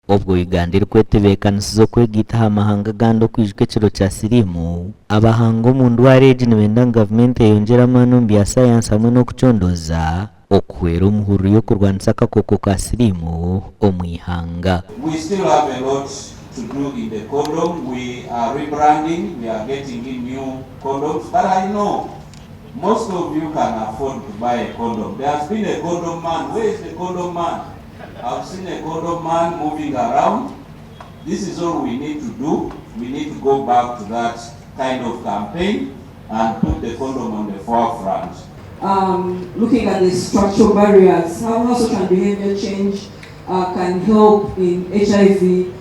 ubwo Uganda iri kwetebekanisiza kwegita amahanga gandi okwijwa ekiro kya siriimu abahanga omu ndwara egi nibenda gavumenti eyongeremu anombi ya sayansi hamwe n'okucondoza okuhwera omuhurru y'okurwanisa akakooko ka siriimu omu ihanga. We still have a lot to do in the condom. We are rebranding, we are getting in new condoms, but I know most of you can afford to buy a condom. There has been a condom man. Where is the condom man? I've seen a condom man moving around. This is all we need to do. We need to go back to that kind of campaign and put the condom on the forefront. Looking at the structural barriers, how social behavior change can help in HIV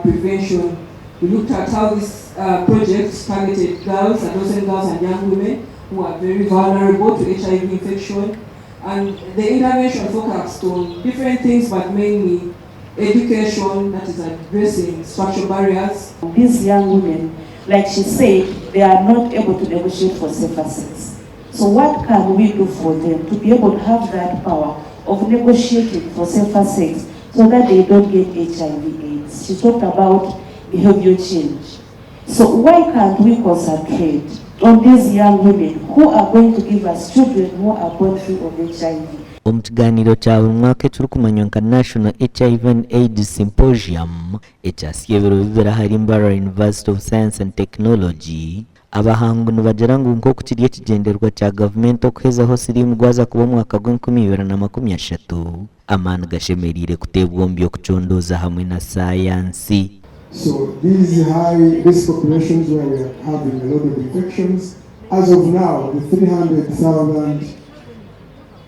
prevention. We looked at how this project targeted girls, adolescent girls and young women who are very vulnerable to HIV infection. And the intervention focused on different things, but mainly education, that is addressing structural barriers. These young women, like she said, they are not able to negotiate for safer sex. So what can we do for them to be able to have that power of negotiating for safer sex so that they don't get HIV/AIDS? She talked about behavior change. So why can't we concentrate on these young women who are going to give us children who are born free of HIV? Omu kiganiro kya buli mwaka ekirikumanywa nka National HIV and AIDS Symposium ekyasiibirwe bibera hari Mbarara University of Science and Technology, abahangu nibagira ngu nk'oku kiri ekigenderwa kya gavumenti okuhezaho siriimu gwaza kuba omwaka gw'2030 amaani gashemereire kuteebwa omu by'okucondoza hamwe na sayansi. So these high risk populations where we are having a lot of infections, as of now, the 300,000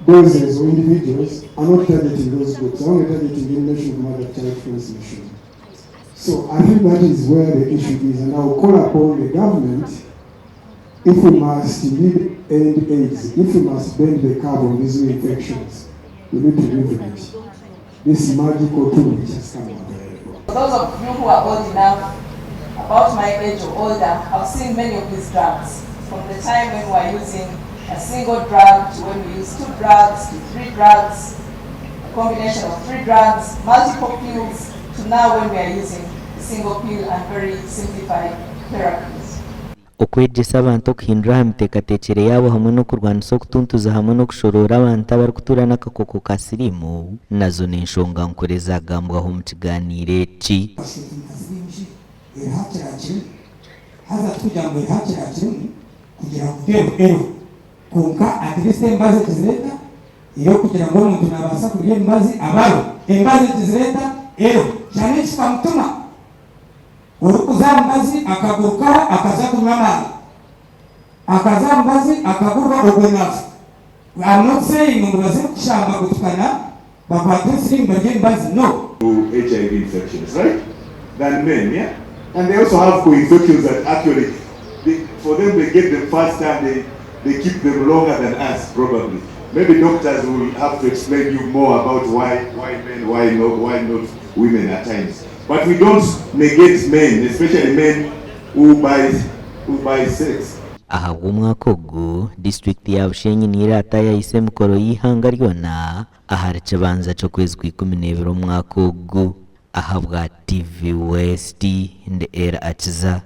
doses or individuals are not targeting those groups, are only targeting elimination of mother-child transmission. So I think that is where the issue is, and I will call upon the government, if we must indeed end AIDS, if we must bend the curve on these new infections, we need to leverage this magical tool which has come out. For those of you who are old enough, about my age or older, I've seen many of these drugs. From the time when we are using a single drug to when we use 2 drugs to 3 drugs, a combination of 3 drugs, multiple pills, to now when we are using a single pill and very simplified therapies. Okwegyesa abantu okuhindura aha miteekateekere yaabo hamwe n'okurwanisa okutuntuza hamwe n'okushorora abantu abarikutura n'akakooko ka siriimu nazo n'enshonga nkore zagambwaho mu kiganiro eki. haza kugira ngo ihakiragire kugira ngo rero kunka atiriste embaze kizireta iyo kugira ngo umuntu nabasa kugira embaze abaro embaze kizireta cyane kikamutuma urukuzambazi akaguruka akaza kunyama akazambazi akagurwa ogwenafu. I'm not saying ngo baze kushamba gutukana bakwate sirimba ry'embazi, no. HIV infections, right? Than men, yeah? And they also have co-infections that actually, for them they get them faster and they keep them longer than us, probably. Maybe doctors will have to explain you more about why men, why not women at times. But we don't negate men, especially men who buy sex. Aha umwaka ogu district ya Bushenyi nirata yahise mikoro y'ihanga ryona ahari kibanza cyo kwezi kwa 12 umwaka ogu ahabwa TV West ndi era akiza